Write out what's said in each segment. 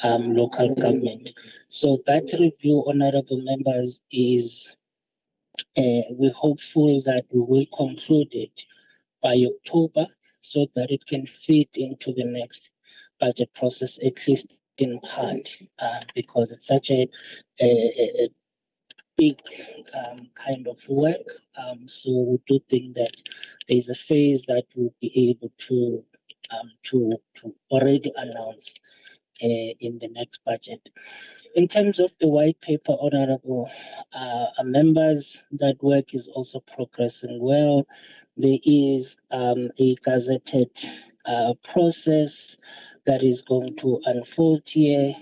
local government. So that review, honorable members, is we're hopeful that we will conclude it by October so that it can fit into the next budget process, at least in part, because it's such a big kind of work. So we do think that there's a phase that we'll be able to already announce in the next budget. In terms of the white paper, honorable members, that work is also progressing well. There is a gazetted process that is going to unfold here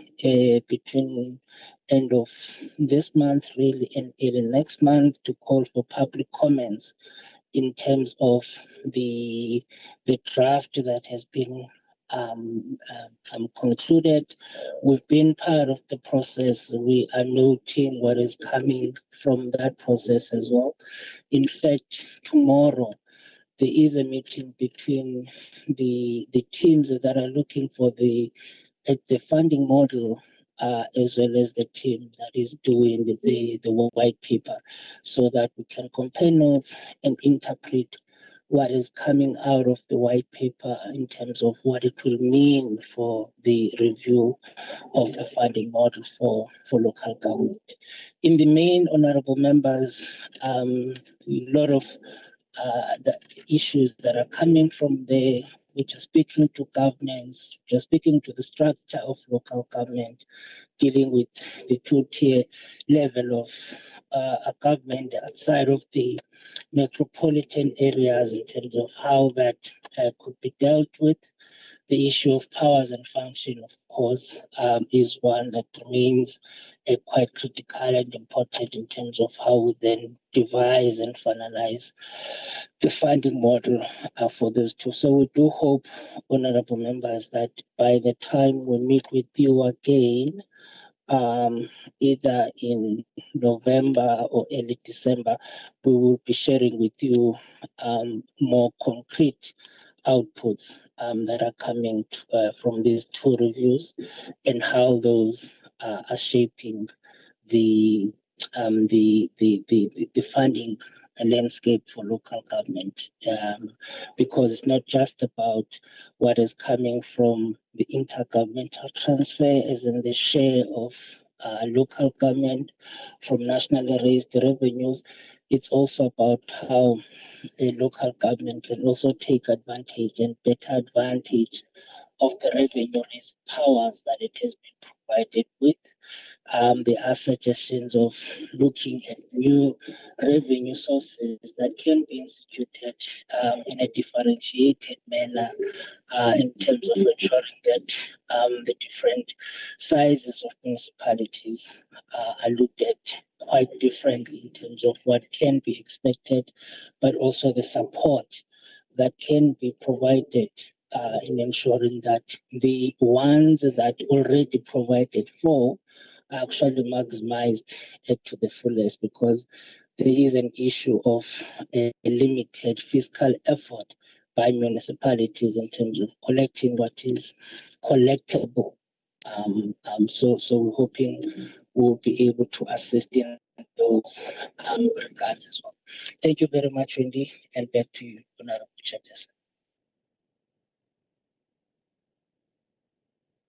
between end of this month, really, and early next month, to call for public comments in terms of the draft that has been concluded. We've been part of the process. We are noting what is coming from that process as well. In fact, tomorrow there is a meeting between the teams that are looking for the funding model, as well as the team that is doing the white paper, so that we can compare notes and interpret what is coming out of the white paper in terms of what it will mean for the review of the funding model for local government. In the main, honorable members, a lot of the issues that are coming from there, which are speaking to governance, just speaking to the structure of local government, dealing with the two-tier level of a government outside of the metropolitan areas in terms of how that could be dealt with. The issue of powers and function, of course, is one that remains quite critical and important in terms of how we then devise and finalize the funding model for those two. So we do hope, honorable members, that by the time we meet with you again, either in November or early December, we will be sharing with you more concrete outputs that are coming from these two reviews, and how those are shaping the funding landscape for local government, because it's not just about what is coming from the intergovernmental transfer, as in the share of local government from nationally raised revenues. It's also about how a local government can also take advantage and better advantage of the revenue raising powers that it has been provided with. There are suggestions of looking at new revenue sources that can be instituted in a differentiated manner in terms of ensuring that the different sizes of municipalities are looked at quite differently in terms of what can be expected, but also the support that can be provided in ensuring that the ones that already provided for are actually maximized to the fullest, because there is an issue of a limited fiscal effort by municipalities in terms of collecting what is collectible. So we're hoping we'll be able to assist in those regards as well. Thank you very much, Wendy, and back to you, Honorable Chairperson.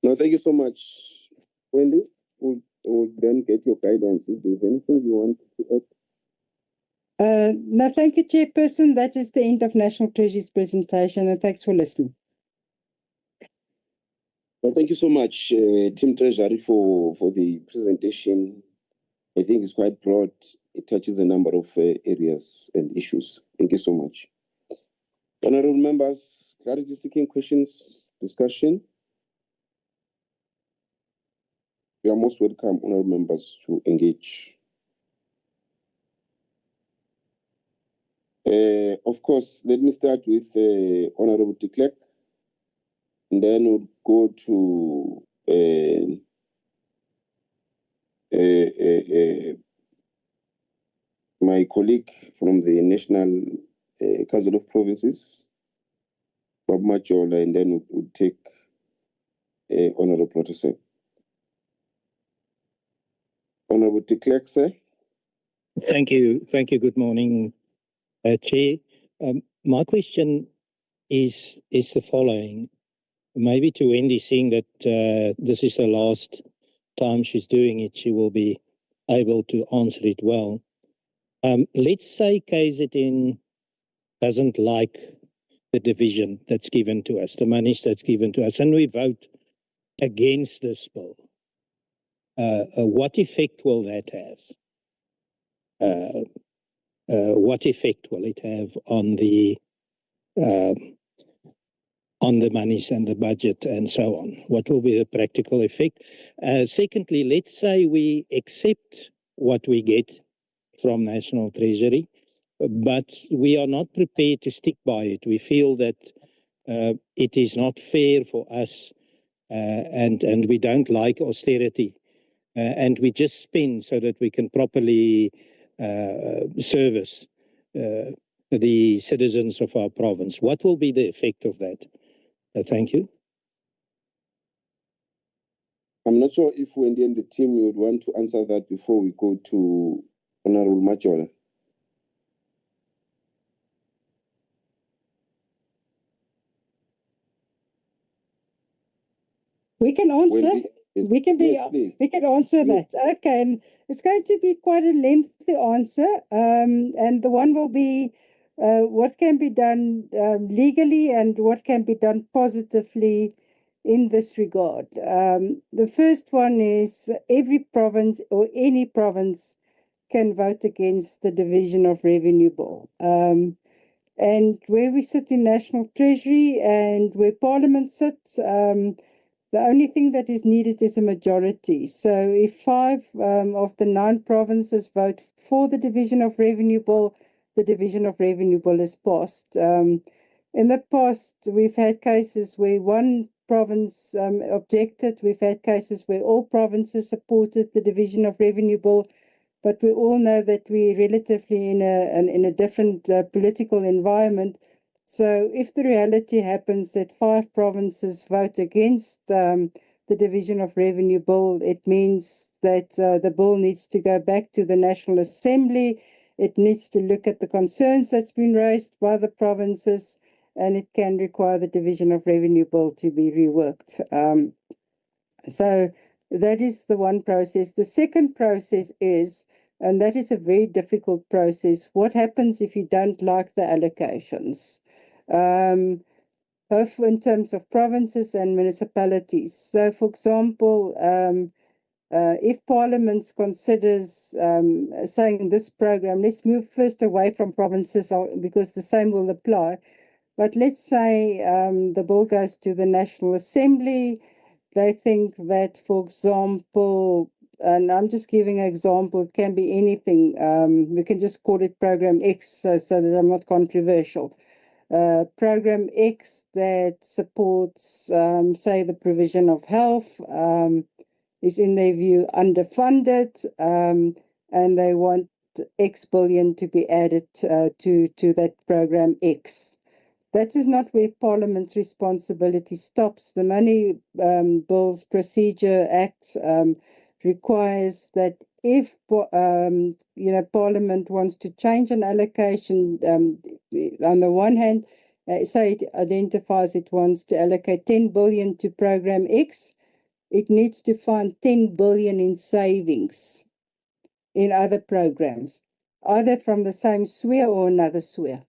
No, thank you so much, Wendy. We'll then get your guidance if there's anything you want to add. No, thank you, Chairperson. That is the end of National Treasury's presentation, and thanks for listening. Well, thank you so much, Team Treasury, for the presentation. I think it's quite broad. It touches a number of areas and issues. Thank you so much. Honorable members, clarity seeking questions, discussion. You are most welcome, honorable members, to engage. Of course, let me start with Honorable de Klerk, and then we'll go to my colleague from the National Council of Provinces, Bob Majola, and then we'll take Honorable Protestant. Honorable de Klerk, sir. Thank you. Good morning, Chair. My question is the following. Maybe to Wendy, seeing that this is the last time she's doing it, she will be able to answer it well. Let's say KZN doesn't like the division that's given to us, the money that's given to us, and we vote against this bill. What effect will that have? What effect will it have on the monies and the budget and so on? What will be the practical effect? Secondly, let's say we accept what we get from National Treasury, but we are not prepared to stick by it. We feel that it is not fair for us, and we don't like austerity, and we just spend so that we can properly service the citizens of our province. What will be the effect of that? Thank you. I'm not sure if Wendy and the team would want to answer that before we go to Honorable Majola. We can answer. Wendy, yes. We can Yes, please. we can answer You- that. Okay, and it's going to be quite a lengthy answer. And the one will be what can be done legally and what can be done positively in this regard. The first one is every province or any province can vote against the Division of Revenue Bill. And where we sit in National Treasury and where Parliament sits, the only thing that is needed is a majority. So if 5 of the 9 provinces vote for the Division of Revenue Bill, the Division of Revenue Bill is passed. In the past, we've had cases where one province objected. We've had cases where all provinces supported the Division of Revenue Bill. But we all know that we're relatively in a different political environment. So if the reality happens that 5 provinces vote against the Division of Revenue Bill, it means that the bill needs to go back to the National Assembly. It needs to look at the concerns that's been raised by the provinces, and it can require the Division of Revenue Bill to be reworked. So that is the one process. The second process is, and that is a very difficult process, what happens if you don't like the allocations? Both in terms of provinces and municipalities. So, for example, if Parliament considers saying this program, let's move first away from provinces because the same will apply. But let's say the bill goes to the National Assembly. They think that, for example, and I'm just giving an example, it can be anything. We can just call it Program X so that I'm not controversial. Program X that supports, say, the provision of health is, in their view, underfunded, and they want X billion to be added to that Program X. That is not where Parliament's responsibility stops. The Money Bills Procedure Act requires that if Parliament wants to change an allocation, on the one hand, say it identifies it wants to allocate 10 billion to Program X, it needs to find 10 billion in savings in other programs, either from the same sphere or another sphere.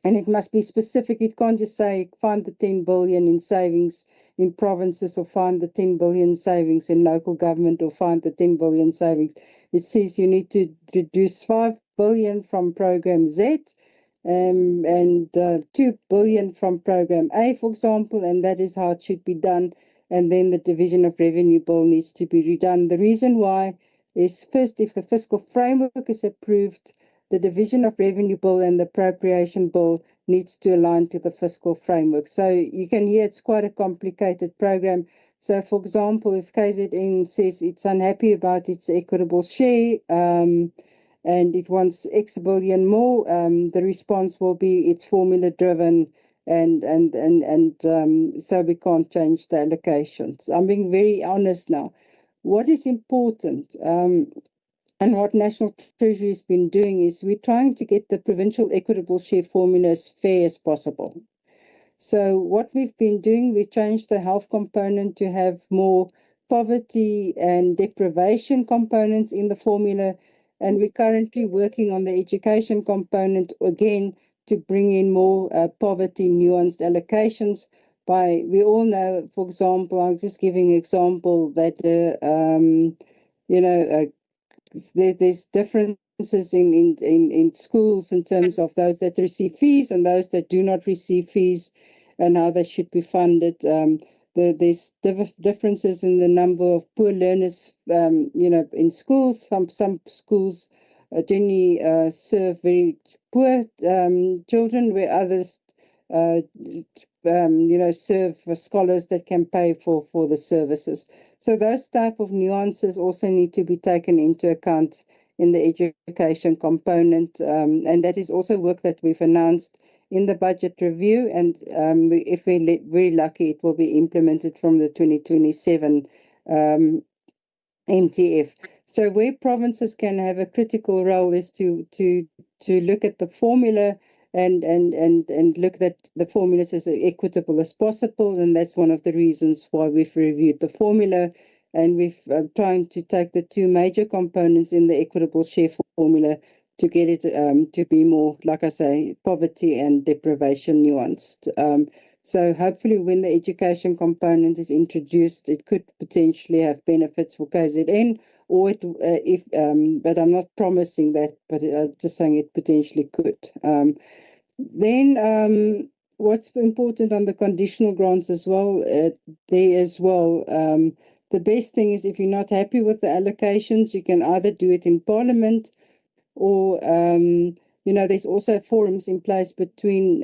And it must be specific. It can't just say, find the 10 billion in savings in provinces or find the 10 billion savings in local government or find the 10 billion savings. It says you need to reduce 5 billion from Program Z and 2 billion from Program A, for example, and that is how it should be done. And then the Division of Revenue Bill needs to be redone. The reason why is, first, if the fiscal framework is approved, the Division of Revenue Bill and the Appropriation Bill needs to align to the fiscal framework. So you can hear it's quite a complicated program. So, for example, if KZN says it's unhappy about its equitable share and it wants X billion more, the response will be it's formula driven and so we can't change the allocations. I'm being very honest now. what is important, and what National Treasury has been doing is we're trying to get the provincial equitable share formula as fair as possible. So what we've been doing, we changed the health component to have more poverty and deprivation components in the formula. And we're currently working on the education component again to bring in more poverty nuanced allocations. We all know, for example, I'm just giving an example that, there's differences in schools in terms of those that receive fees and those that do not receive fees and how they should be funded. There's differences in the number of poor learners, in schools. Some schools generally serve very poor children, where others, serve scholars that can pay for the services. So those type of nuances also need to be taken into account in the education component, and that is also work that we've announced in the budget review, and if we're very lucky, it will be implemented from the 2027 MTF. So where provinces can have a critical role is to look at the formula and look at the formulas as equitable as possible, and that's one of the reasons why we've reviewed the formula, and we've trying to take the two major components in the equitable share formula to get it to be more, like I say, poverty and deprivation nuanced. So hopefully when the education component is introduced, it could potentially have benefits for KZN, or but I'm not promising that, but just saying it potentially could. Then what's important on the conditional grants as well, there as well, the best thing is if you're not happy with the allocations, you can either do it in Parliament, or there's also forums in place between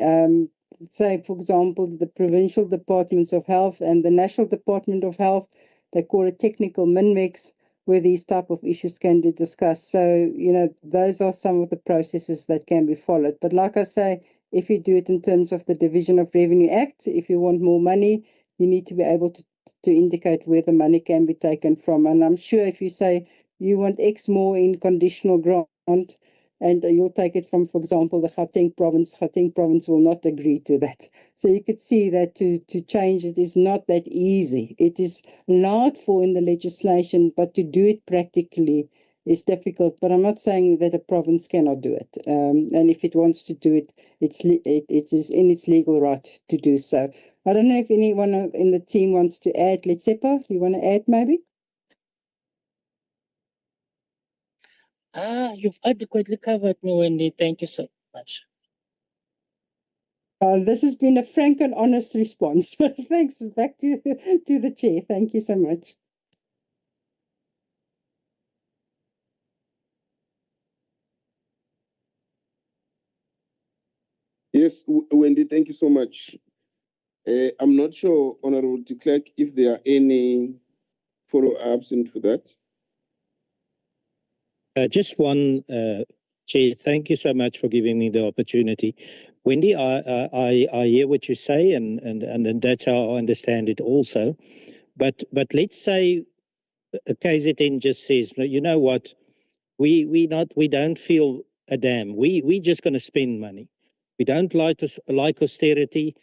say, for example, the provincial departments of health and the national department of health. They call it technical min-mix, where these type of issues can be discussed. So those are some of the processes that can be followed. But like I say, if you do it in terms of the Division of Revenue Act, if you want more money, you need to be able to indicate where the money can be taken from. And I'm sure if you say you want X more in conditional grant, and you'll take it from, for example, the Gauteng province will not agree to that. So you could see that to change it is not that easy. It is allowed for in the legislation, but to do it practically is difficult. But I'm not saying that a province cannot do it. And if it wants to do it, it is in its legal right to do so. I don't know if anyone in the team wants to add. Letsepa, you want to add maybe? You've adequately covered me, Wendy. Thank you so much. This has been a frank and honest response. Thanks. Back to the chair. Thank you so much. Yes, Wendy, thank you so much. I'm not sure, Honorable de Klerk, if there are any follow-ups into that. Just one, Chair, thank you so much for giving me the opportunity. Wendy, I hear what you say, and that's how I understand it also. But let's say KZN just says, you know what, we don't feel a damn. We just going to spend money. We don't like austerity.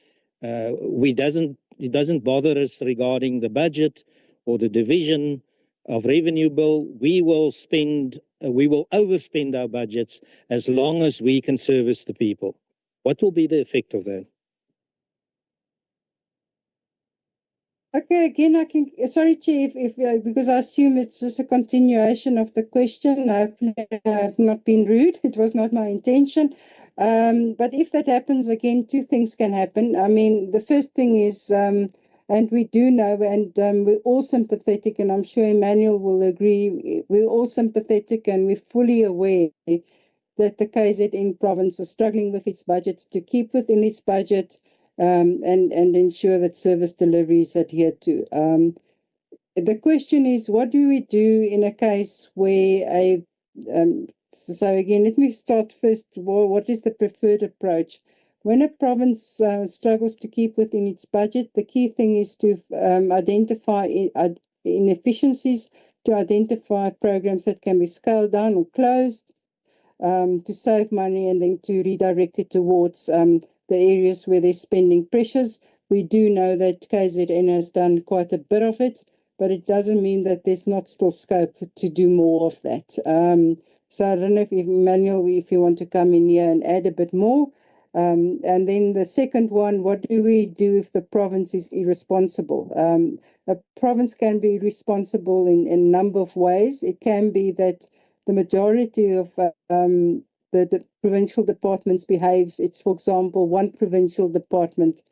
It doesn't bother us regarding the budget or the division of revenue bill. We will overspend our budgets as long as we can service the people. What will be the effect of that? Okay, again, sorry, Chair, because I assume it's just a continuation of the question. Hopefully I have not been rude. It was not my intention. But if that happens again, two things can happen. I mean, the first thing is, and we do know, and we're all sympathetic, and I'm sure Emmanuel will agree, we're all sympathetic and we're fully aware that the KZN province is struggling with its budget to keep within its budget, and ensure that service delivery is adhered to. The question is, what do we do in a case where so again, let me start first. What is the preferred approach? When a province struggles to keep within its budget, the key thing is to identify inefficiencies, to identify programs that can be scaled down or closed, to save money, and then to redirect it towards the areas where there's spending pressures. We do know that KZN has done quite a bit of it, but it doesn't mean that there's not still scope to do more of that. So I don't know if Emmanuel, if you want to come in here and add a bit more. And then the second one, what do we do if the province is irresponsible? A province can be responsible in a number of ways. It can be that the majority of the provincial departments behaves. It's, for example, one provincial department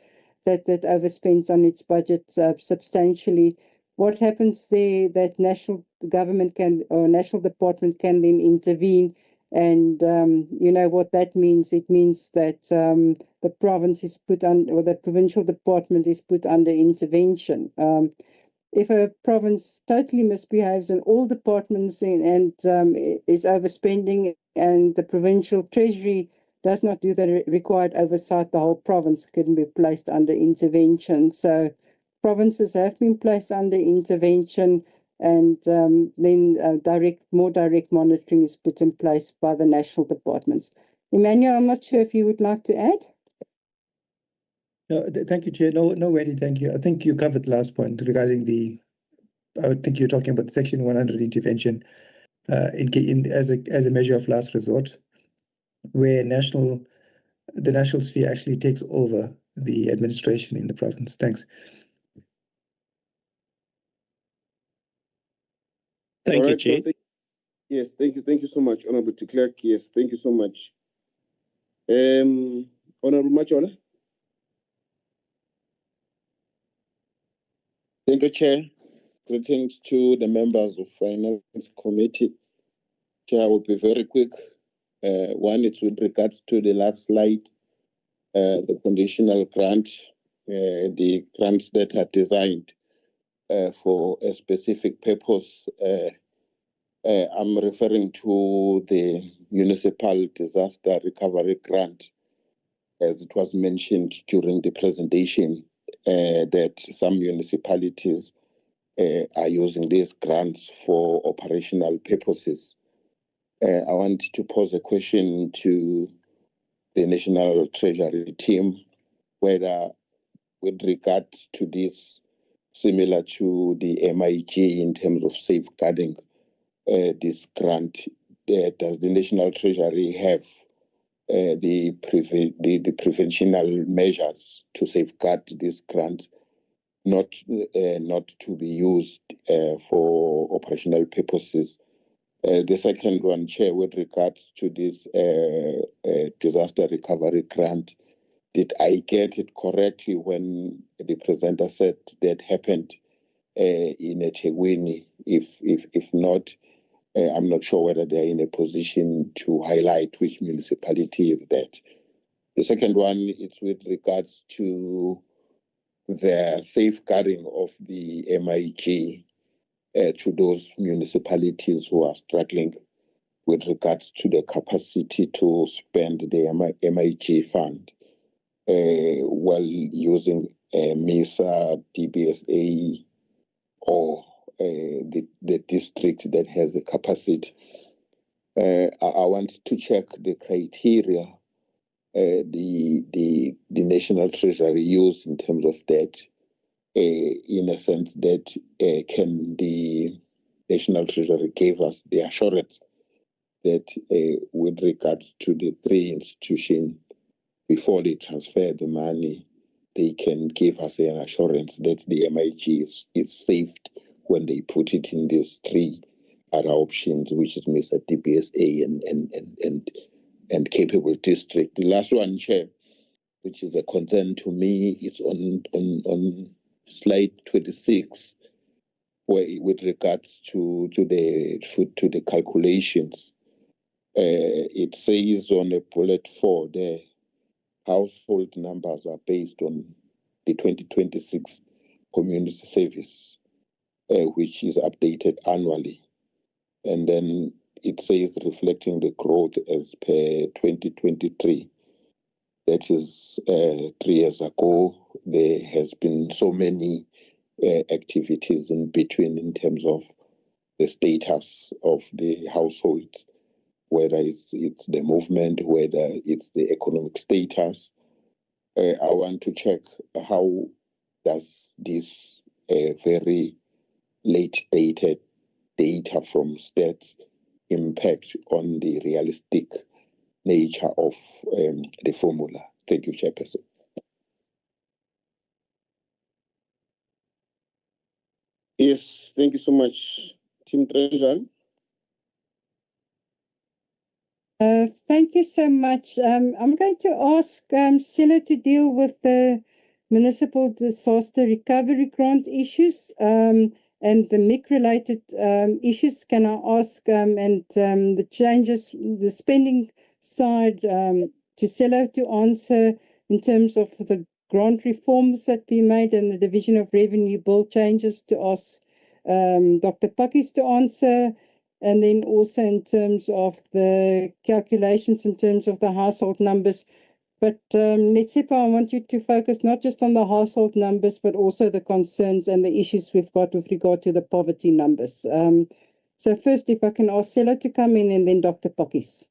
that overspends on its budget substantially. What happens there? That national government can, or national department can then intervene, and you know what that means. It means that the province is put on, or the provincial department is put under intervention. If a province totally misbehaves in all departments and is overspending, and the provincial treasury does not do the required oversight, the whole province can be placed under intervention. So provinces have been placed under intervention, and then more direct monitoring is put in place by the national departments. Emmanuel, I'm not sure if you would like to add. No, thank you, Chair. No, Wendy, thank you. I think you covered the last point regarding I think you're talking about Section 100 intervention as a measure of last resort, where the national sphere actually takes over the administration in the province. Thanks. Thank you, Right, Chair. Yes, thank you so much, Honorable de Klerk. Yes, thank you so much. Honorable Machola. Thank you, Chair. Greetings to the members of Finance Committee. Chair, I will be very quick. One is with regards to the last slide, the conditional grant, the grants that are designed for a specific purpose. I'm referring to the Municipal Disaster Recovery Grant, as it was mentioned during the presentation, that some municipalities are using these grants for operational purposes. I want to pose a question to the National Treasury team, whether with regard to this, similar to the MIG in terms of safeguarding this grant, does the National Treasury have the preventional measures to safeguard this grant, not to be used for operational purposes? The second one, Chair, with regards to this disaster recovery grant, did I get it correctly when the presenter said that happened in eThekwini? If not, I'm not sure whether they're in a position to highlight which municipality is that. The second one is with regards to the safeguarding of the MIG to those municipalities who are struggling with regards to the capacity to spend the MIG fund while using MISA, DBSA, or the district that has a capacity. I want to check the criteria the National Treasury use in terms of that, in a sense that can the National Treasury give us the assurance that with regards to the three institutions, before they transfer the money, they can give us an assurance that the MIG is saved when they put it in these three other options, which is MISA, DBSA, and capable district. The last one, Chair, which is a concern to me, it's on slide 26, where with regards to the calculations. It says on a bullet 4 there, household numbers are based on the 2026 community service, which is updated annually. And then it says reflecting the growth as per 2023. That is 3 years ago. There has been so many activities in between in terms of the status of the household, whether it's the movement, whether it's the economic status. I want to check how does this very late dated data from stats impact on the realistic nature of the formula. Thank you, Chairperson. Yes, thank you so much, Team Treasury. Thank you so much. I'm going to ask Silo to deal with the municipal disaster recovery grant issues and the MIC-related issues. Can I ask and the changes, the spending side, to Silo to answer in terms of the grant reforms that we made and the division of revenue bill changes, to ask Dr. Pakkies to answer. And then also in terms of the calculations, in terms of the household numbers. But Letsepa, I want you to focus not just on the household numbers, but also the concerns and the issues we've got with regard to the poverty numbers. So first, if I can ask Silo to come in, and then Dr. Pakkies.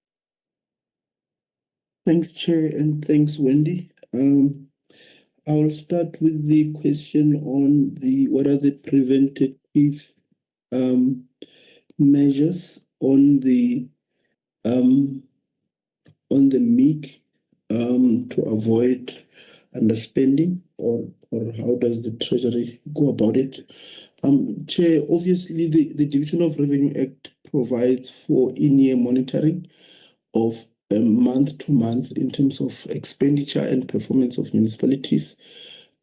Thanks, Chair, and thanks, Wendy. I will start with the question on what are the preventative measures on the MIC to avoid underspending, or how does the Treasury go about it? Chair, obviously the Division of Revenue Act provides for in-year monitoring of month to month in terms of expenditure and performance of municipalities.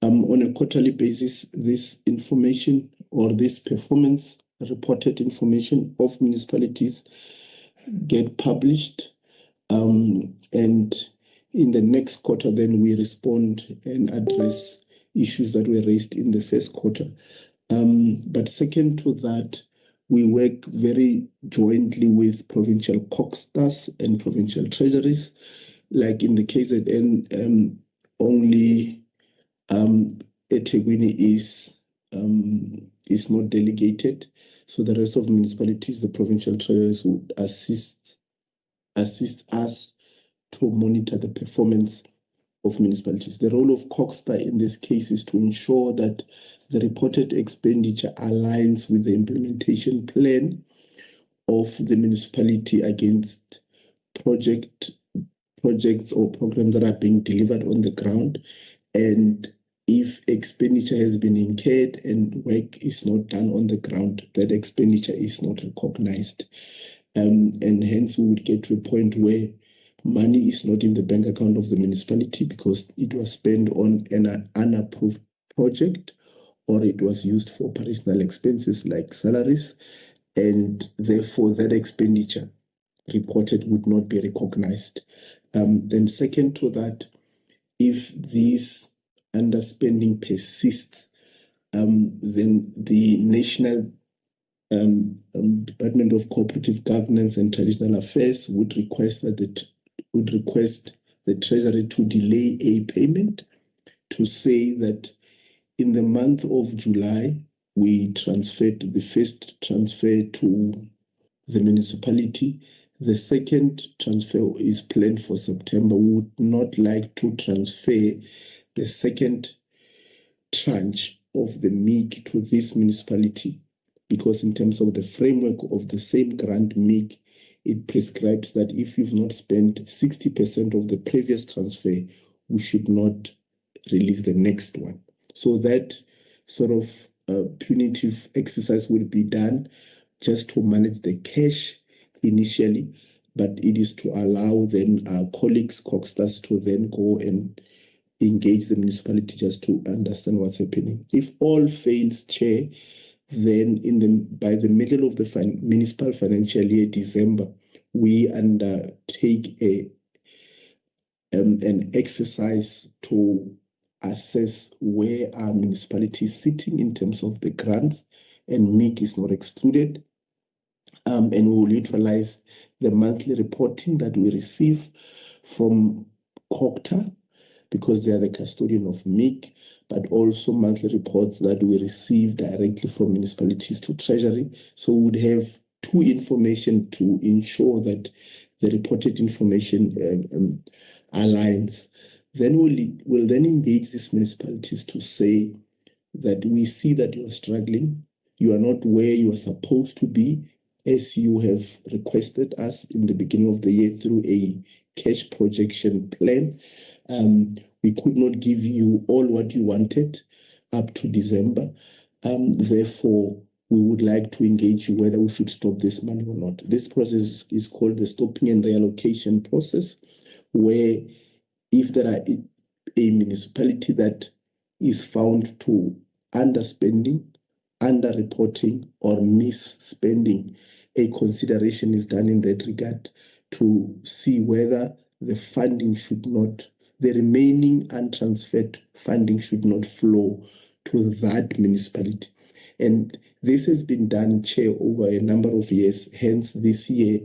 On a quarterly basis, this information, or this performance reported information of municipalities, get published, and in the next quarter then we respond and address issues that were raised in the first quarter. But second to that, we work very jointly with provincial COGSTAs and provincial treasuries. Like in the KZN, only eThekwini is not delegated. So the rest of municipalities, the provincial treasuries would assist us to monitor the performance of municipalities. The role of COGSTA in this case is to ensure that the reported expenditure aligns with the implementation plan of the municipality against projects or programs that are being delivered on the ground. And if expenditure has been incurred and work is not done on the ground, that expenditure is not recognized. And hence we would get to a point where money is not in the bank account of the municipality because it was spent on an unapproved project, or it was used for operational expenses like salaries, and therefore that expenditure reported would not be recognized. Then second to that, if this underspending persists, then the National Department of Cooperative Governance and Traditional Affairs would request the Treasury to delay a payment, to say that in the month of July, we transferred the first transfer to the municipality. The second transfer is planned for September. We would not like to transfer the second tranche of the MIC to this municipality, because in terms of the framework of the same grant MIC, it prescribes that if you've not spent 60% of the previous transfer, we should not release the next one. So that sort of punitive exercise will be done just to manage the cash initially, but it is to allow then our colleagues, COGSTAs, to then go and engage the municipality just to understand what's happening. If all fails, Chair, then by the middle of the municipal financial year, December, we undertake an exercise to assess where our municipality is sitting in terms of the grants, and MIC is not excluded. And we will utilize the monthly reporting that we receive from COGTA because they are the custodian of MIC, but also monthly reports that we receive directly from municipalities to Treasury. So we would have two information to ensure that the reported information aligns. Then we'll then engage these municipalities to say that we see that you are struggling, you are not where you are supposed to be, as you have requested us in the beginning of the year through a cash projection plan. We could not give you all what you wanted up to December. Therefore, we would like to engage you whether we should stop this money or not. This process is called the stopping and reallocation process, where if there are a municipality that is found to underspending, underreporting, or misspending, a consideration is done in that regard to see whether the funding should not, the remaining untransferred funding should not flow to that municipality. And this has been done, Chair, over a number of years. Hence, this year,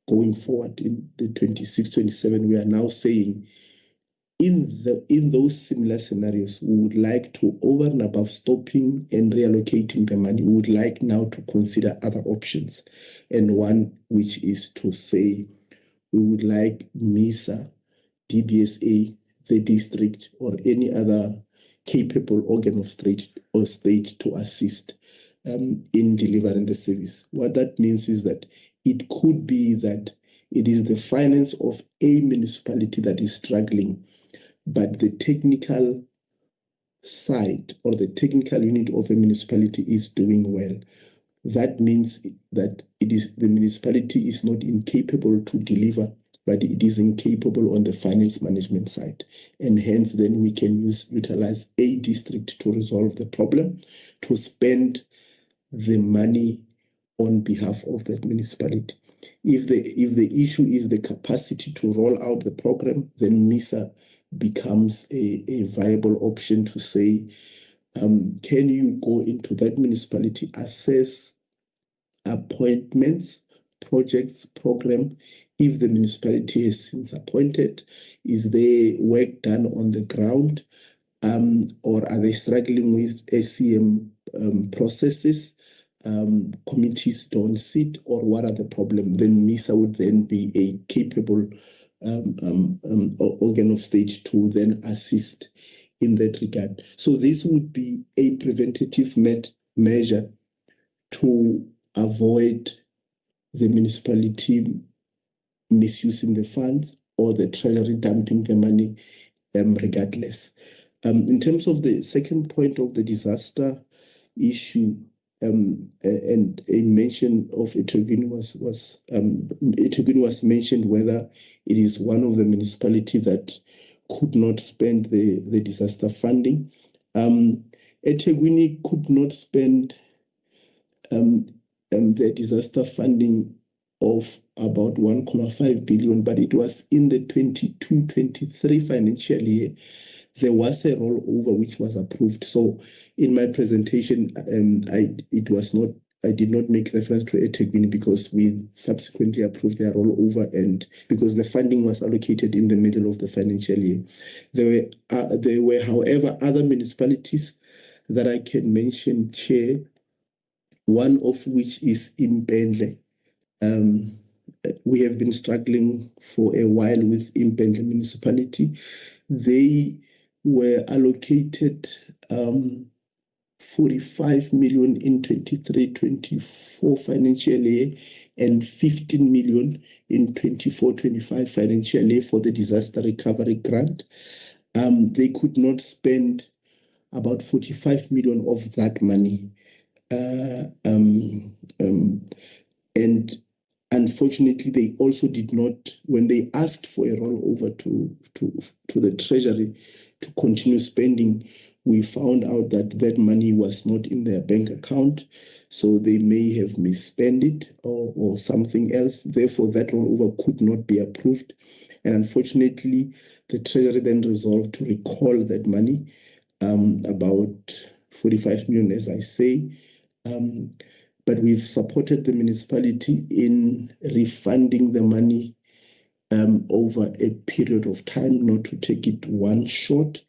going forward in the 26-27, we are now saying in those similar scenarios, we would like to, over and above stopping and reallocating the money, we would like now to consider other options. And one which is to say, we would like MISA, DBSA, the district, or any other capable organ of state to assist in delivering the service. What that means is that it could be that it is the finance of a municipality that is struggling, but the technical side or the technical unit of a municipality is doing well. That means that it is the municipality is not incapable to deliver, but it is incapable on the finance management side. And hence then we can utilize a district to resolve the problem, to spend the money on behalf of that municipality. If the issue is the capacity to roll out the program, then MISA becomes a viable option to say, can you go into that municipality, assess appointments, projects, program? If the municipality has since appointed, is there work done on the ground, or are they struggling with SCM processes? Committees don't sit, or what are the problems? Then MISA would then be a capable organ of state to then assist in that regard. So this would be a preventative measure to avoid the municipality misusing the funds or the Treasury dumping the money regardless. In terms of the second point of the disaster issue, and a mention of eThekwini was mentioned, whether it is one of the municipality that could not spend the disaster funding. eThekwini could not spend the disaster funding of about 1.5 billion, but it was in the 22-23 financial year. There was a rollover which was approved. So in my presentation, I did not make reference to eThekwini because we subsequently approved their rollover, and because the funding was allocated in the middle of the financial year. There were, however, other municipalities that I can mention, Chair, one of which is Impendle. We have been struggling for a while with Impendle municipality. They were allocated 45 million in 23-24 financial year and 15 million in 24-25 financial year for the disaster recovery grant. They could not spend about 45 million of that money. And unfortunately, they also did not, when they asked for a rollover to the Treasury to continue spending, we found out that that money was not in their bank account, so they may have misspent it or something else. Therefore, that rollover could not be approved. And unfortunately, the Treasury then resolved to recall that money, about 45 million, as I say. But we've supported the municipality in refunding the money over a period of time, not to take it one shot.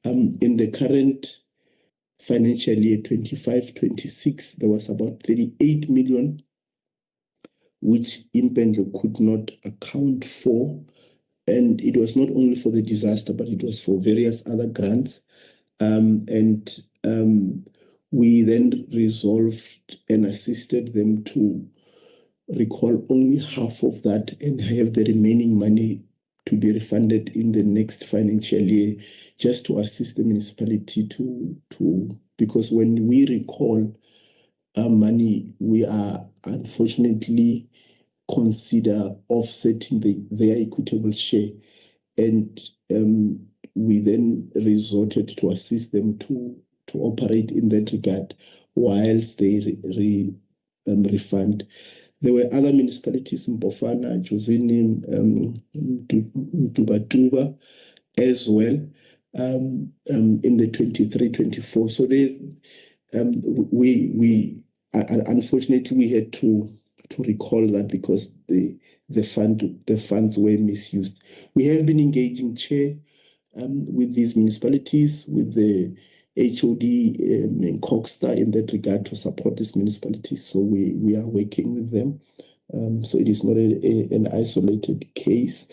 In the current financial year 25-26, there was about 38 million, which Impendle could not account for. And it was not only for the disaster, but it was for various other grants. We then resolved and assisted them to recall only half of that and have the remaining money to be refunded in the next financial year, just to assist the municipality because when we recall money, we are unfortunately consider offsetting their equitable share. And we then resorted to assist them to operate in that regard whilst they refund. There were other municipalities in Bofana, Jozini, Mtubatuba as well in the 23-24. So there's we unfortunately we had to recall that because the funds were misused. We have been engaging, Chair, with these municipalities, with the HOD and Cogstar in that regard to support these municipalities. So we are working with them. So it is not an isolated case.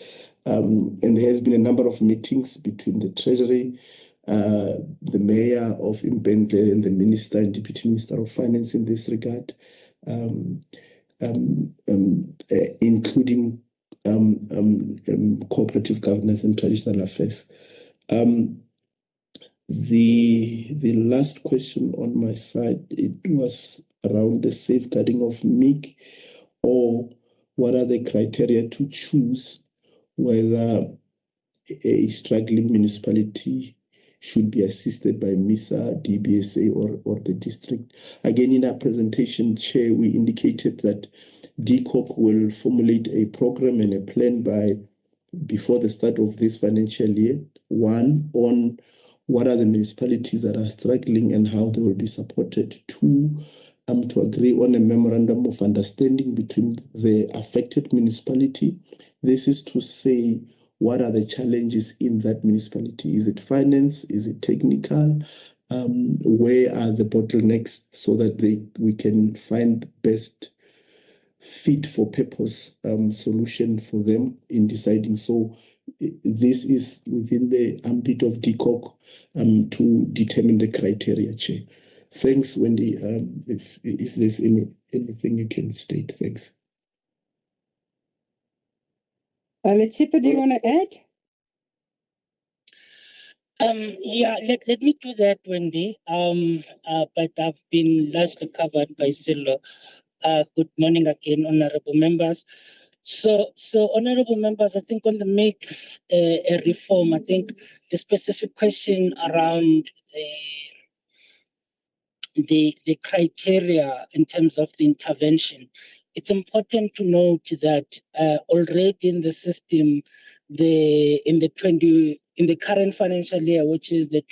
And there has been a number of meetings between the Treasury, the Mayor of Impendle and the Minister and Deputy Minister of Finance in this regard, including cooperative governance and traditional affairs. The last question on my side, it was around the safeguarding of MIC, or what are the criteria to choose whether a struggling municipality should be assisted by MISA, DBSA, or the district. Again, in our presentation, Chair, we indicated that DCOC will formulate a program and a plan before the start of this financial year. One, on what are the municipalities that are struggling and how they will be supported. Two, to agree on a memorandum of understanding between the affected municipality. This is to say, what are the challenges in that municipality? Is it finance? Is it technical? Where are the bottlenecks so that we can find best fit for purpose solution for them in deciding. So this is within the ambit of DCOC to determine the criteria, Chair. Thanks, Wendy. If there's anything you can state, thanks. Let's see, do you want to add? Yeah, let me do that, Wendy. But I've been largely covered by Silo. Good morning again, honorable members. So honorable members, I think on the make a reform, I think the specific question around the criteria in terms of the intervention, it's important to note that already in the system, in the current financial year, which is the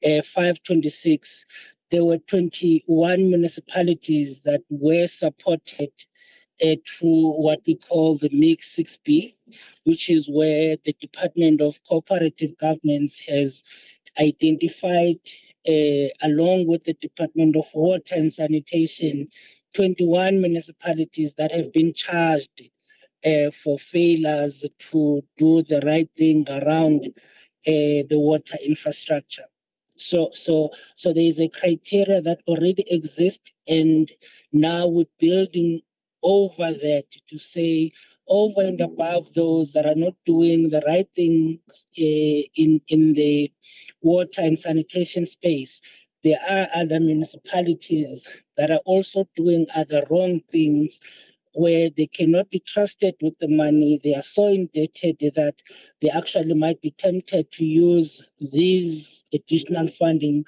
25-26, there were 21 municipalities that were supported through what we call the Mix 6B, which is where the Department of Cooperative Governance has identified, along with the Department of Water and Sanitation, 21 municipalities that have been charged for failures to do the right thing around the water infrastructure. So there is a criteria that already exists, and now we're building over that to say, over and above those that are not doing the right things in the water and sanitation space, there are other municipalities that are also doing other wrong things where they cannot be trusted with the money. They are so indebted that they actually might be tempted to use these additional funding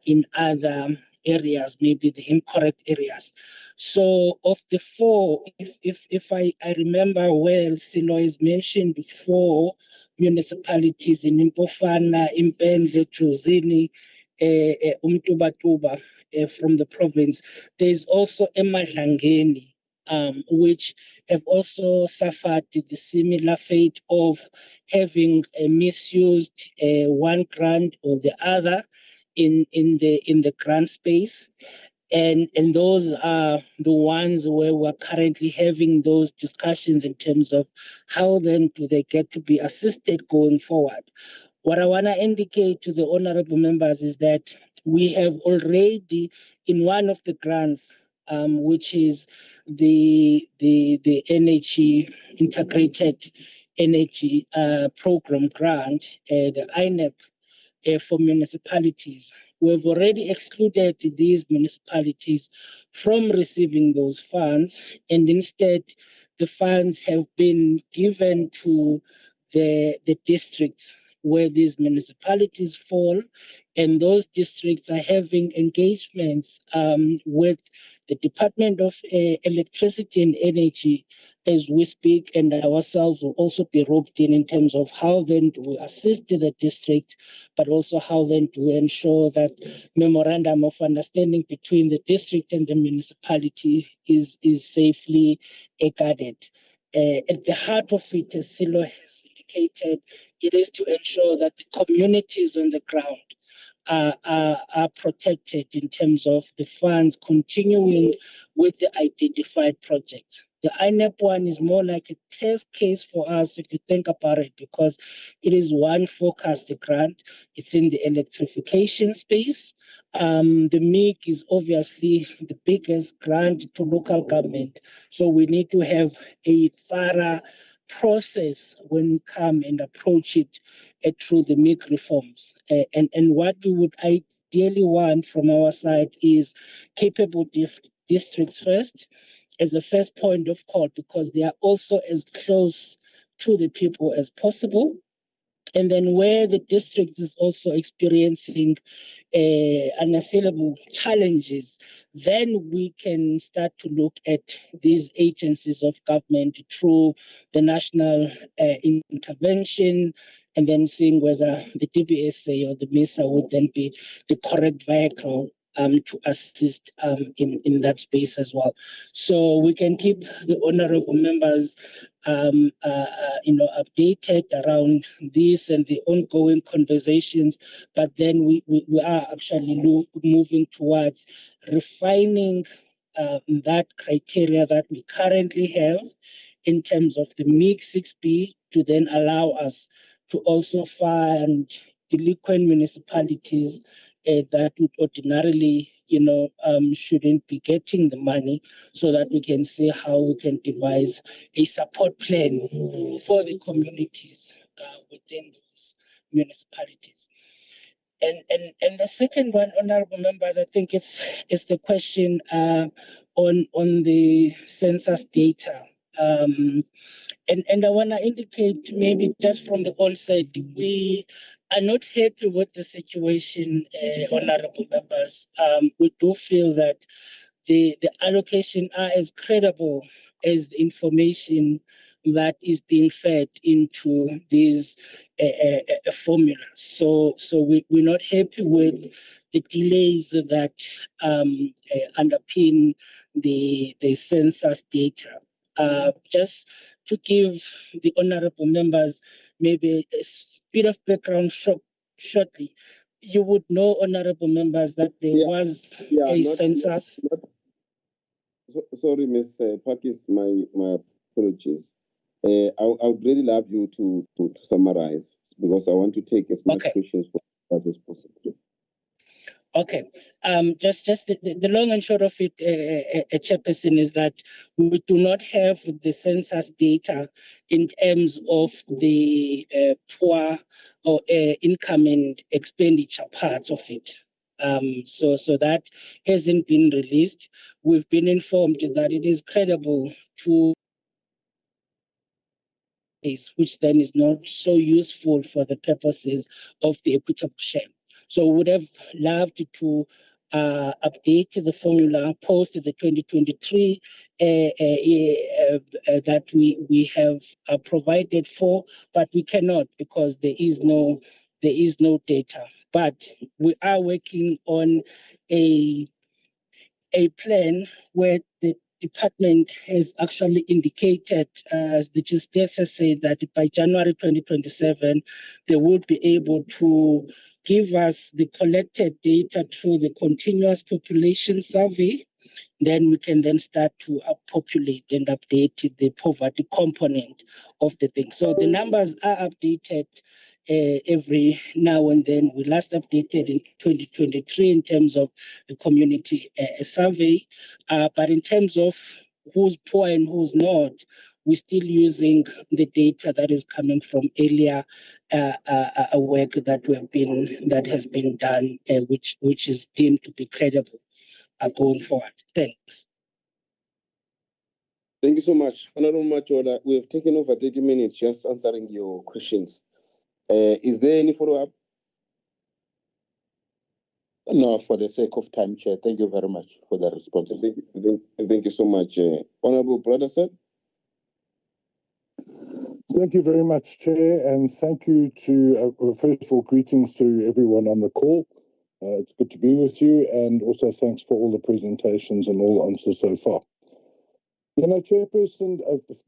in other areas, maybe the incorrect areas. So of the four, if I remember well, Silo has mentioned 4 municipalities in Impofana, Impendle, Truzini, Umtubatuba from the province. There's also Emadlangeni which have also suffered the similar fate of having misused one grant or the other in the grant space. And those are the ones where we're currently having those discussions in terms of how then do they get to be assisted going forward. What I want to indicate to the honorable members is that we have already, in one of the grants, which is the energy integrated energy program grant, the INEP for municipalities. We've already excluded these municipalities from receiving those funds, and instead the funds have been given to the districts where these municipalities fall, and those districts are having engagements with the Department of Electricity and Energy as we speak, and ourselves will also be roped in terms of how then do we assist the district, but also how then do we ensure that memorandum of understanding between the district and the municipality is safely guarded. At the heart of it, as Silo has indicated, it is to ensure that the communities on the ground are protected in terms of the funds continuing with the identified projects. The INEP one is more like a test case for us if you think about it, because it is one forecast grant. It's in the electrification space. The MIG is obviously the biggest grant to local government. So we need to have a thorough process when we come and approach it through the MIG reforms. And what we would ideally want from our side is capable districts first, as a first point of call, because they are also as close to the people as possible. And then where the district is also experiencing unassailable challenges, then we can start to look at these agencies of government through the national intervention, and then seeing whether the DBSA or the MISA would then be the correct vehicle to assist in that space as well. So we can keep the honorable members updated around this and the ongoing conversations, but then we are actually moving towards refining that criteria that we currently have in terms of the MIG 6B to then allow us to also fund delinquent municipalities that would ordinarily, shouldn't be getting the money, so that we can see how we can devise a support plan for the communities within those municipalities. And the second one, honorable members, I think it's the question on the census data. And I want to indicate, maybe just from the onset, we are not happy with the situation, honorable members. We do feel that the allocation are as credible as the information that is being fed into these formulas. So we're not happy with the delays that underpin the census data. Just to give the honorable members maybe a bit of background shortly, you would know, honorable members, that there was a census. Sorry, Ms. Pakis, my apologies. I would really love you to summarize, because I want to take as much questions from us as possible. Okay. Just the long and short of it, Chairperson, is that we do not have the census data in terms of the poor or income and expenditure parts of it. So that hasn't been released. We've been informed that it is credible to, which then is not so useful for the purposes of the equitable share. So we would have loved to update the formula post the 2023 that we have provided for, but we cannot, because there is no data. But we are working on a plan where the department has actually indicated, the GSTS has said that by January 2027, they would be able to give us the collected data through the continuous population survey. Then we can then start to populate and update the poverty component of the thing. So the numbers are updated every now and then. We last updated in 2023 in terms of the community survey. But in terms of who's poor and who's not, we're still using the data that is coming from earlier work that has been done, which is deemed to be credible going forward. Thanks. Thank you so much. Honorable Machola, we have taken over 30 minutes just answering your questions. Is there any follow-up? No, for the sake of time, Chair. Thank you very much for the response. Thank you so much. Honorable Brother, sir. Thank you very much, Chair, and thank you to, first of all, greetings to everyone on the call. It's good to be with you, and also thanks for all the presentations and all the answers so far. You know, Chairperson,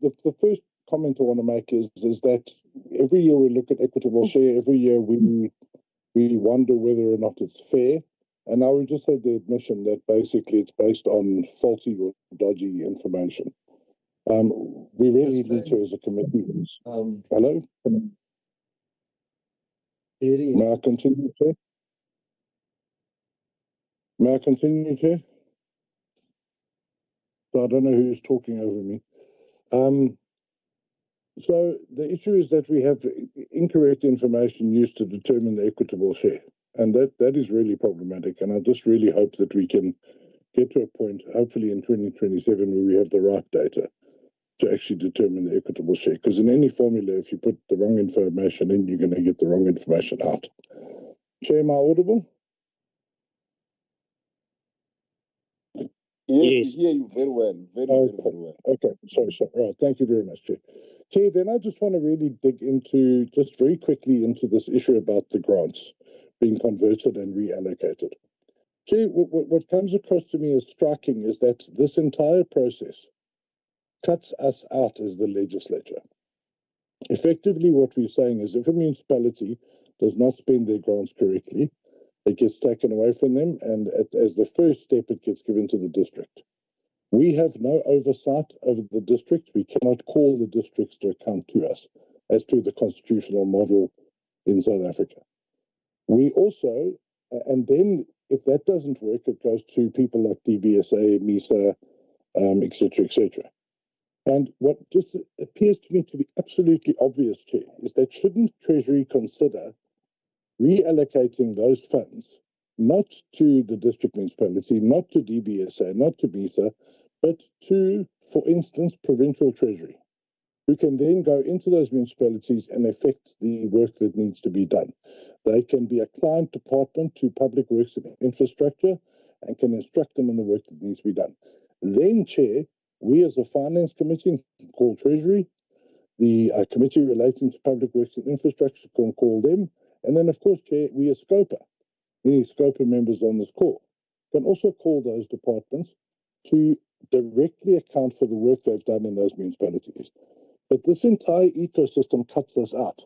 the first comment I want to make is that every year we look at equitable share, every year we wonder whether or not it's fair. And now we just had the admission that basically it's based on faulty or dodgy information. We really need to, as a committee. Hello? May I continue, Chair? May I continue, Chair? So I don't know who's talking over me. So the issue is that we have incorrect information used to determine the equitable share. And that is really problematic. And I just really hope that we can get to a point, hopefully in 2027, where we have the right data to actually determine the equitable share. Because in any formula, if you put the wrong information in, you're going to get the wrong information out. Chair, am I audible? Yes, we hear you very well. Very well. Okay, sorry. Right, thank you very much, Chair. Chair, then I just want to really dig into, just very quickly, into this issue about the grants being converted and reallocated. Chair, what comes across to me as striking is that this entire process cuts us out as the legislature. Effectively, what we're saying is if a municipality does not spend their grants correctly, it gets taken away from them, and as the first step, it gets given to the district. We have no oversight over the district. We cannot call the districts to account to us as to the constitutional model in South Africa. We also, and then if that doesn't work, it goes to people like DBSA, MISA, etc., etc. And what just appears to me to be absolutely obvious, Chair, is that shouldn't Treasury consider reallocating those funds, not to the district municipality, not to DBSA, not to MISA, but to, for instance, provincial treasury, who can then go into those municipalities and affect the work that needs to be done. They can be a client department to public works and infrastructure and can instruct them on the work that needs to be done. Then, Chair, we as a finance committee can call Treasury, the committee relating to public works and infrastructure can call them, and then, of course, Chair, we as SCOPA, many SCOPA members on this call, can also call those departments to directly account for the work they've done in those municipalities. But this entire ecosystem cuts us out,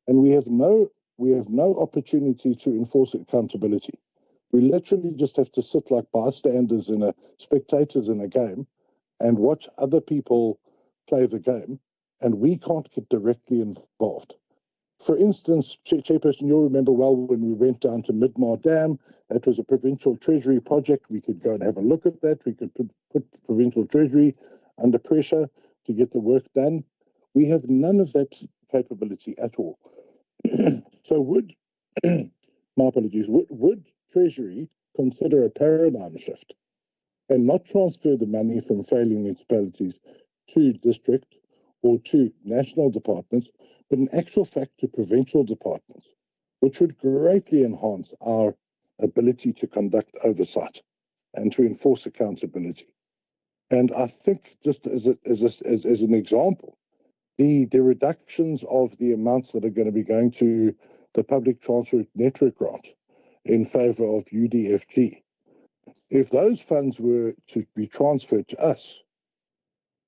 and we have no opportunity to enforce accountability. We literally just have to sit like bystanders spectators in a game and watch other people play the game, and we can't get directly involved. For instance, Chairperson, you'll remember well when we went down to Midmar Dam, it was a provincial treasury project. We could go and have a look at that. We could put provincial treasury under pressure to get the work done. We have none of that capability at all. So my apologies, would Treasury consider a paradigm shift and not transfer the money from failing municipalities to district or to national departments, but in actual fact to provincial departments, which would greatly enhance our ability to conduct oversight and to enforce accountability. And I think, just as an example, the reductions of the amounts that are going to be going to the public transport network grant in favor of UDFG, if those funds were to be transferred to us,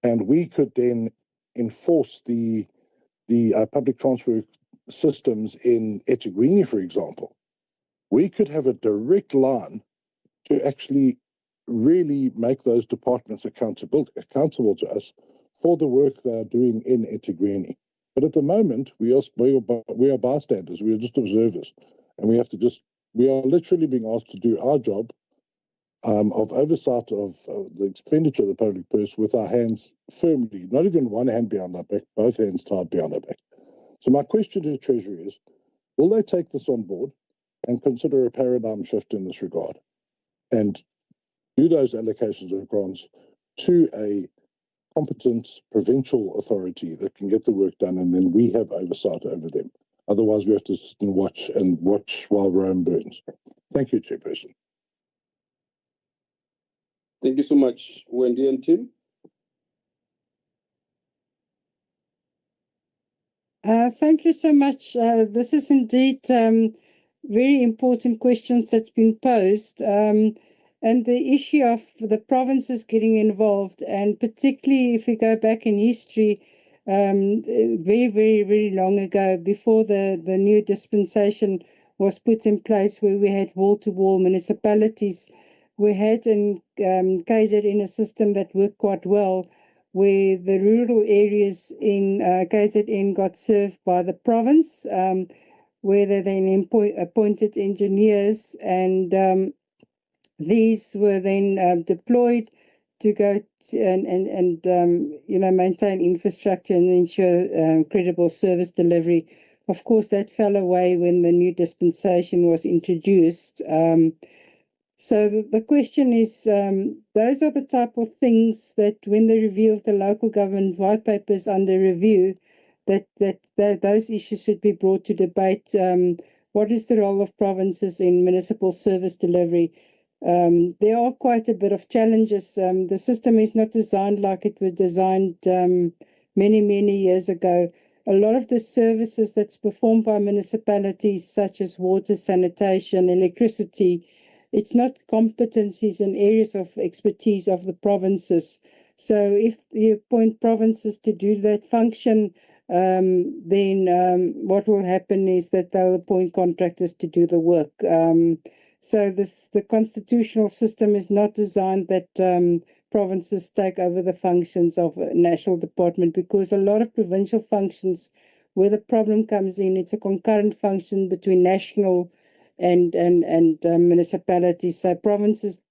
and we could then enforce the public transport systems in eThekwini, for example, we could have a direct line to actually really make those departments accountable to us for the work they are doing in eThekwini. But at the moment, we are bystanders. We are just observers, and we are literally being asked to do our job of oversight of the expenditure of the public purse with our hands firmly, not even one hand behind our back, both hands tied behind our back. So my question to the Treasury is, will they take this on board and consider a paradigm shift in this regard and do those allocations of grants to a competent provincial authority that can get the work done, and then we have oversight over them? Otherwise, we have to sit and watch while Rome burns. Thank you, Chairperson. Thank you so much, Wendy and Tim. Thank you so much. This is indeed very important questions that's been posed. And the issue of the provinces getting involved, and particularly if we go back in history, very, very, very long ago, before the new dispensation was put in place, where we had wall-to-wall municipalities, we had in KZN a system that worked quite well, where the rural areas in KZN got served by the province, where they then appointed engineers, and these were then deployed to go and maintain infrastructure and ensure credible service delivery. Of course, that fell away when the new dispensation was introduced. So the question is, those are the type of things that when the review of the local government white paper is under review, that those issues should be brought to debate. What is the role of provinces in municipal service delivery? There are quite a bit of challenges. The system is not designed like it was designed many, many years ago. A lot of the services that's performed by municipalities, such as water, sanitation, electricity, it's not competencies and areas of expertise of the provinces. So if you appoint provinces to do that function, then what will happen is that they'll appoint contractors to do the work. So the constitutional system is not designed that provinces take over the functions of a national department, because a lot of provincial functions, where the problem comes in, it's a concurrent function between national and municipalities. So provinces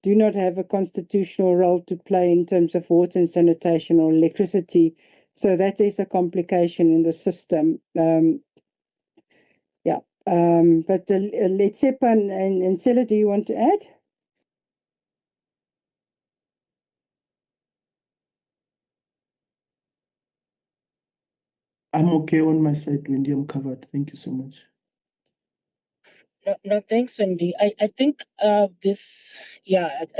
do not have a constitutional role to play in terms of water and sanitation or electricity. So that is a complication in the system. But Letsepa and Sela, do you want to add? I'm okay on my side, Wendy. I'm covered. Thank you so much. No, thanks, Wendy. I think I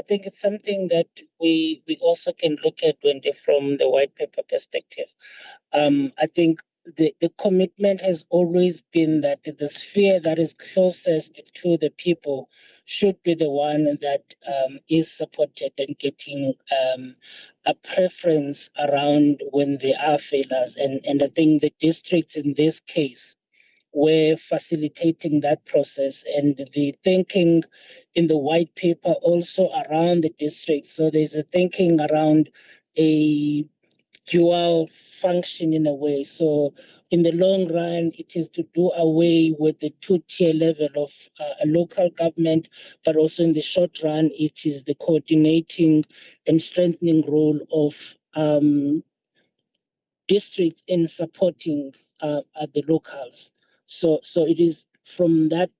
think it's something that we also can look at, Wendy, from the white paper perspective. I think the commitment has always been that the sphere that is closest to the people should be the one that is supported and getting a preference around when there are failures. And I think the districts in this case were facilitating that process, and the thinking in the white paper also around the districts. So there's a thinking around a dual function in a way. So in the long run, it is to do away with the two-tier level of a local government, but also in the short run, it is the coordinating and strengthening role of districts in supporting the locals. So it is from that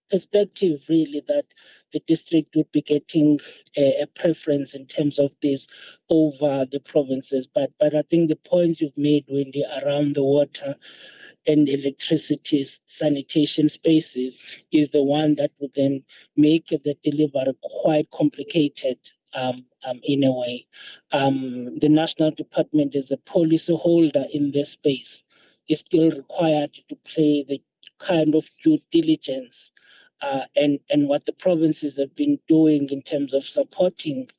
perspective, really, that the district would be getting a preference in terms of this over the provinces. But I think the points you've made, Wendy, around the water and electricity sanitation spaces is the one that would then make the delivery quite complicated in a way. The National Department as a policy holder in this space is still required to play the kind of due diligence and what the provinces have been doing in terms of supporting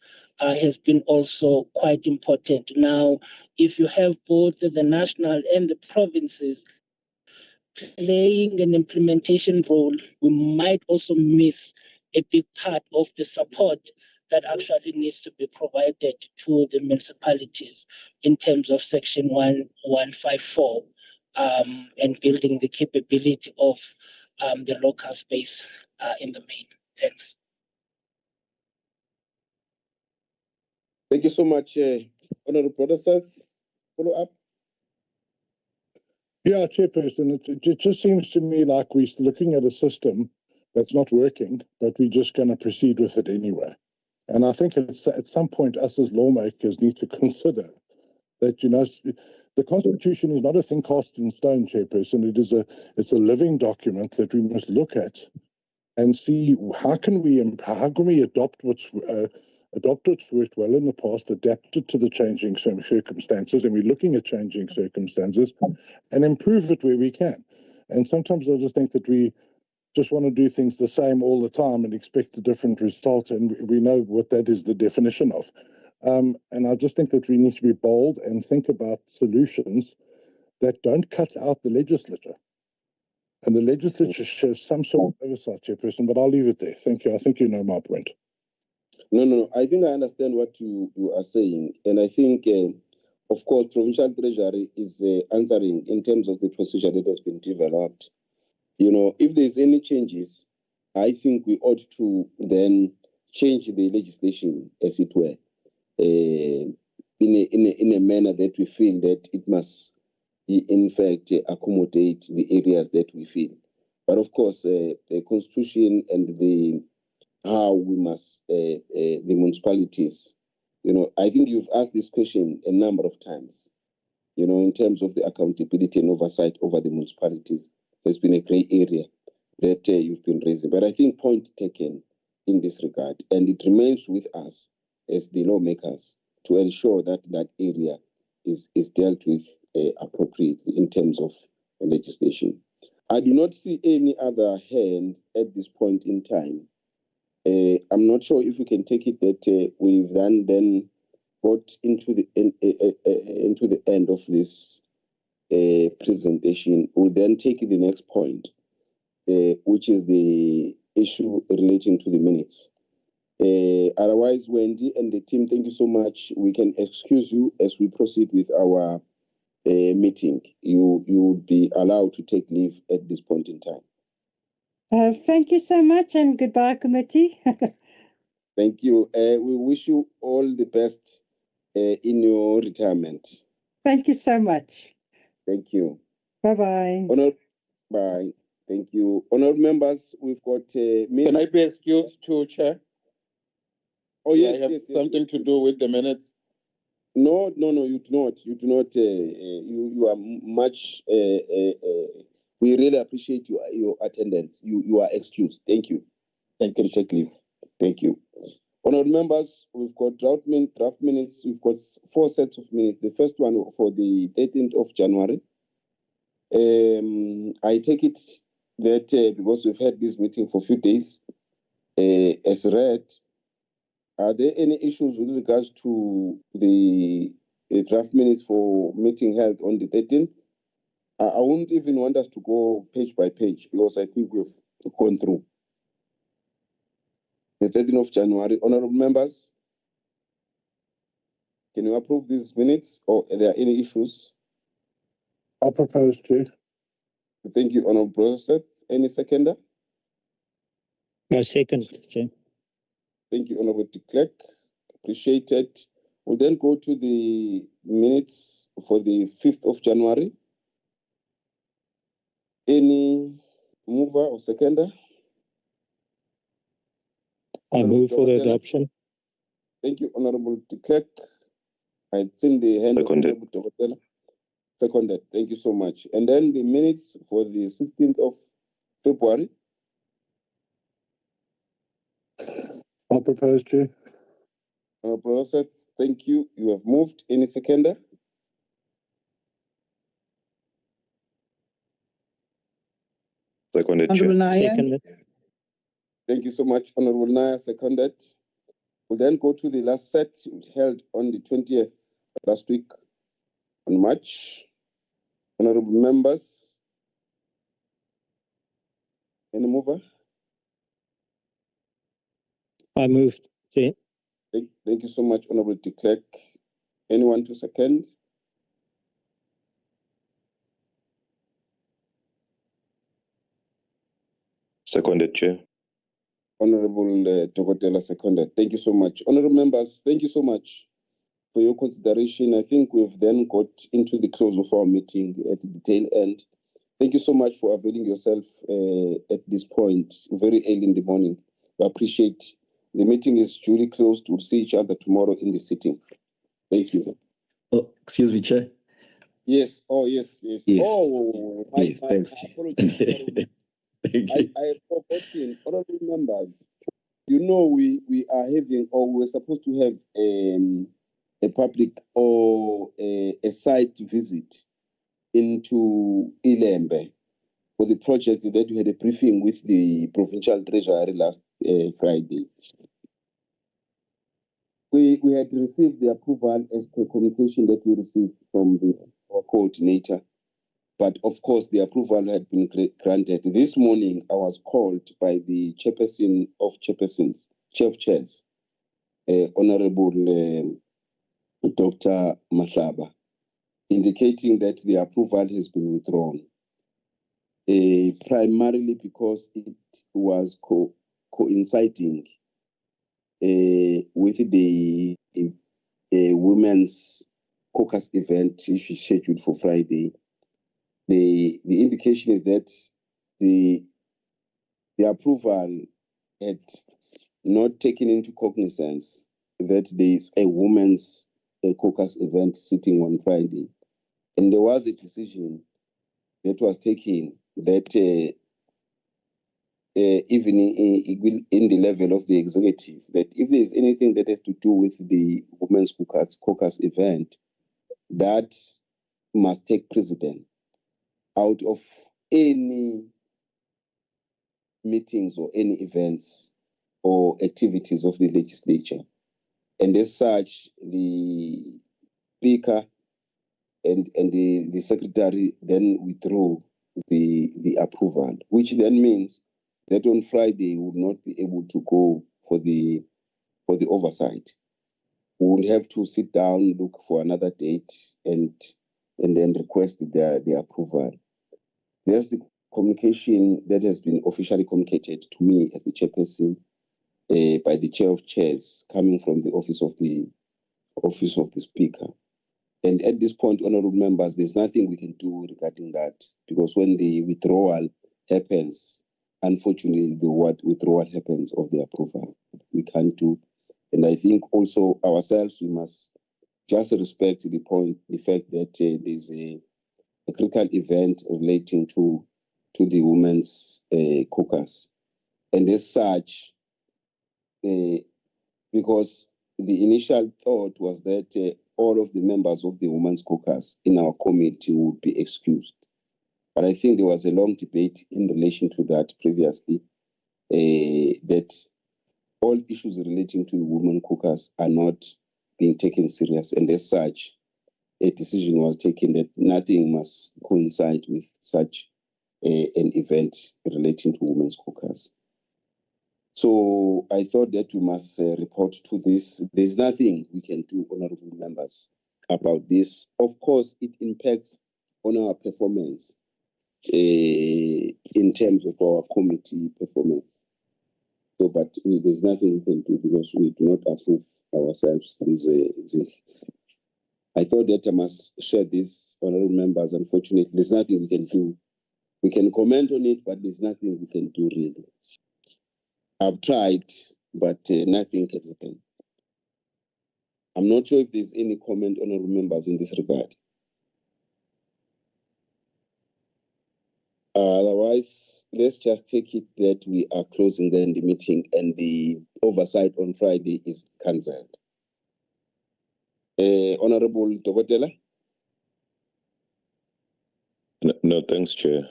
has been also quite important. Now, if you have both the national and the provinces playing an implementation role, we might also miss a big part of the support that actually needs to be provided to the municipalities in terms of Section 1154 and building the capability of the local space in the main. Thanks. Thank you so much, Honorable Professor. Follow up. Yeah, Chairperson, it just seems to me like we're looking at a system that's not working, but we're just going to proceed with it anyway. And I think it's, at some point, us as lawmakers need to consider that, you know, the Constitution is not a thing cast in stone, Chairperson. It's a living document that we must look at and see how can we adopt what's worked well in the past, adapt it to the changing circumstances, and we're looking at changing circumstances, and improve it where we can. And sometimes I just think that we just want to do things the same all the time and expect a different result, and we know what that is the definition of. And I just think that we need to be bold and think about solutions that don't cut out the legislature. And the legislature shows some sort of oversight, Chairperson, but I'll leave it there. Thank you. I think you know my point. No. I think I understand what you are saying. And I think, of course, Provincial Treasury is answering in terms of the procedure that has been developed. You know, if there's any changes, I think we ought to then change the legislation, as it were, in a manner that we feel that it must, in fact, accommodate the areas that we feel. But of course, the Constitution and how we must, the municipalities, you know, I think you've asked this question a number of times, you know, in terms of the accountability and oversight over the municipalities. There's been a grey area that you've been raising. But I think point taken in this regard, and it remains with us as the lawmakers to ensure that that area is dealt with appropriately in terms of legislation. I do not see any other hand at this point in time. I'm not sure if we can take it that we've then got into the end of this presentation. We'll then take the next point, which is the issue relating to the minutes. Otherwise, Wendy and the team, thank you so much. We can excuse you as we proceed with our meeting. You will be allowed to take leave at this point in time. Thank you so much, and goodbye, committee. Thank you. We wish you all the best in your retirement. Thank you so much. Thank you. Bye-bye. Bye. Thank you. Honored members, we've got minutes. Can I be excused to, Chair? Oh, yes, yes. Something to do with the minutes? No, you do not. You do not. You are much. We really appreciate your attendance. You are excused. Thank you. You can take leave. Thank you. Honored members, we've got draft minutes. We've got 4 sets of minutes. The first one for the 13th of January. I take it that because we've had this meeting for a few days, as read, are there any issues with regards to the draft minutes for meeting held on the 13th? I won't even want us to go page by page because I think we've gone through. The 13th of January, honorable members, can you approve these minutes or are there any issues? I'll propose to. Thank you, Honorable Professor. Any seconder? No, second, Chair. Thank you, Honorable de Klerk. Appreciate it. We'll then go to the minutes for the 5th of January. Any mover or seconder? I move for the adoption. Thank you, Honorable de Klerk. I'd seen the hand of Honorable Dr. Seconded. Thank you so much. And then the minutes for the 16th of February. I'll propose to. Professor, thank you. You have moved. Any seconder? Seconded, Chair. Seconded. Thank you so much, Honorable Naya. Seconded. We'll then go to the last set, which held on the 20th last week on March. Honorable members, any mover? I moved, Chair. Thank you so much, Honorable de Klerk. Anyone to second? Seconded, Chair. Honorable Tokotela seconded. Thank you so much. Honorable members, thank you so much for your consideration. I think we've then got into the close of our meeting at the tail end. Thank you so much for availing yourself at this point, very early in the morning. We appreciate. The meeting is duly closed. We'll see each other tomorrow in the sitting. Thank you. Oh, excuse me, Chair. Yes. Oh, yes. Yes. Oh, Yes, thanks, Chair. Apologies. Thank you. I have forgotten, honorable members. You know, we are having, or we're supposed to have a public or a site visit into Ilembe for the project that we had a briefing with the provincial treasury last Friday. We had received the approval as per communication that we received from our coordinator. But of course, the approval had been granted. This morning, I was called by the chairperson of chairpersons, chair of chairs, Honorable Dr. Mahlaba, indicating that the approval has been withdrawn, primarily because it was coinciding with the women's caucus event, which is scheduled for Friday. The indication is that the approval had not taken into cognizance that there is a women's caucus event sitting on Friday. And there was a decision that was taken that even in the level of the executive, that if there is anything that has to do with the women's caucus event, that must take precedence out of any meetings or any events or activities of the legislature. And as such, the speaker and the secretary then withdrew the approval, which then means that on Friday we would not be able to go for the oversight. We will have to sit down, look for another date, and then request the approval. There's the communication that has been officially communicated to me as the chairperson by the chair of chairs, coming from the office of the speaker. And at this point, honorable members, there's nothing we can do regarding that, because when the withdrawal happens, unfortunately, the withdrawal happens of the approval. We can't do. And I think also ourselves, we must just respect the fact that there's a critical event relating to the women's caucus. And as such, because the initial thought was that all of the members of the women's caucus in our committee would be excused. But I think there was a long debate in relation to that previously, that all issues relating to the women caucus are not being taken serious. And as such, a decision was taken that nothing must coincide with such an event relating to women's caucus. So I thought that we must report to this. There's nothing we can do, honorable members, about this. Of course, it impacts on our performance in terms of our committee performance. So, but there's nothing we can do because we do not approve ourselves this. I thought that I must share this, honorable members. Unfortunately, there's nothing we can do. We can comment on it, but there's nothing we can do really. I've tried, but nothing can happen. I'm not sure if there's any comment, honorable members, in this regard. Otherwise, let's just take it that we are closing then the meeting and the oversight on Friday is cancelled. Honorable Tokotela? No, thanks, Chair.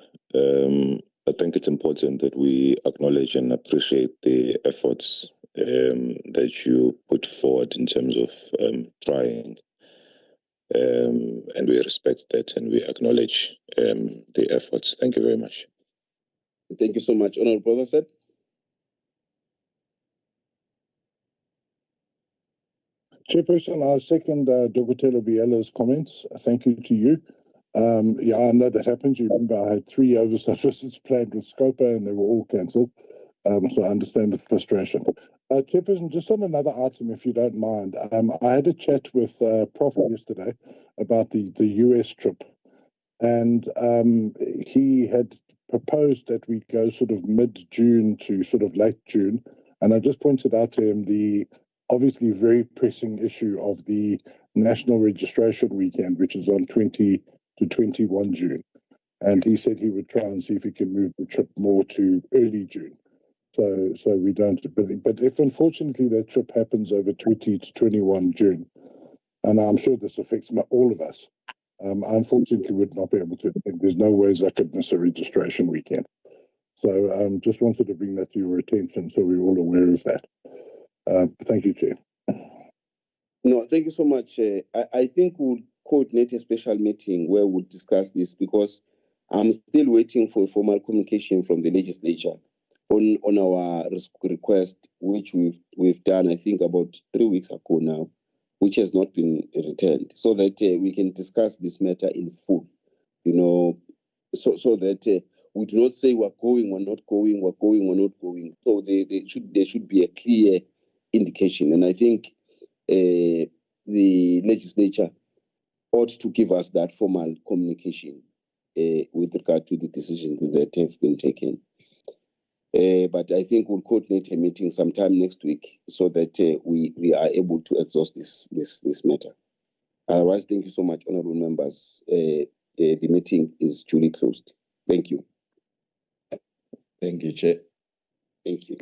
I think it's important that we acknowledge and appreciate the efforts that you put forward in terms of trying. And we respect that and we acknowledge the efforts. Thank you very much. Thank you so much. Honorable Brother said. Chairperson, I second Dogotelo Biela's comments. Thank you to you. Yeah, I know that happens. You remember I had 3 oversight visits planned with Scopa and they were all cancelled. So I understand the frustration. Chairperson, just on another item, if you don't mind, I had a chat with Prof yesterday about the US trip, and he had proposed that we go sort of mid-June to sort of late June, and I just pointed out to him the obviously very pressing issue of the National Registration Weekend, which is on 20 to 21 June, and he said he would try and see if he can move the trip more to early June. So we don't, but if unfortunately that trip happens over 20 to 21 June, and I'm sure this affects all of us, I unfortunately would not be able to attend. There's no ways I could miss a registration weekend. So just wanted to bring that to your attention so we're all aware of that. Thank you, Chair. No, thank you so much. I think we'll coordinate a special meeting where we'll discuss this, because I'm still waiting for formal communication from the legislature on our request, which we've done, I think, about 3 weeks ago now, which has not been returned, so that we can discuss this matter in full, so that we do not say we're going, we're not going, we're going, we're not going. So there should be a clear indication, and I think the legislature ought to give us that formal communication with regard to the decisions that have been taken. But I think we'll coordinate a meeting sometime next week so that we are able to exhaust this matter. Otherwise, thank you so much, honorable members. The meeting is duly closed. Thank you. Thank you, Chair. Thank you.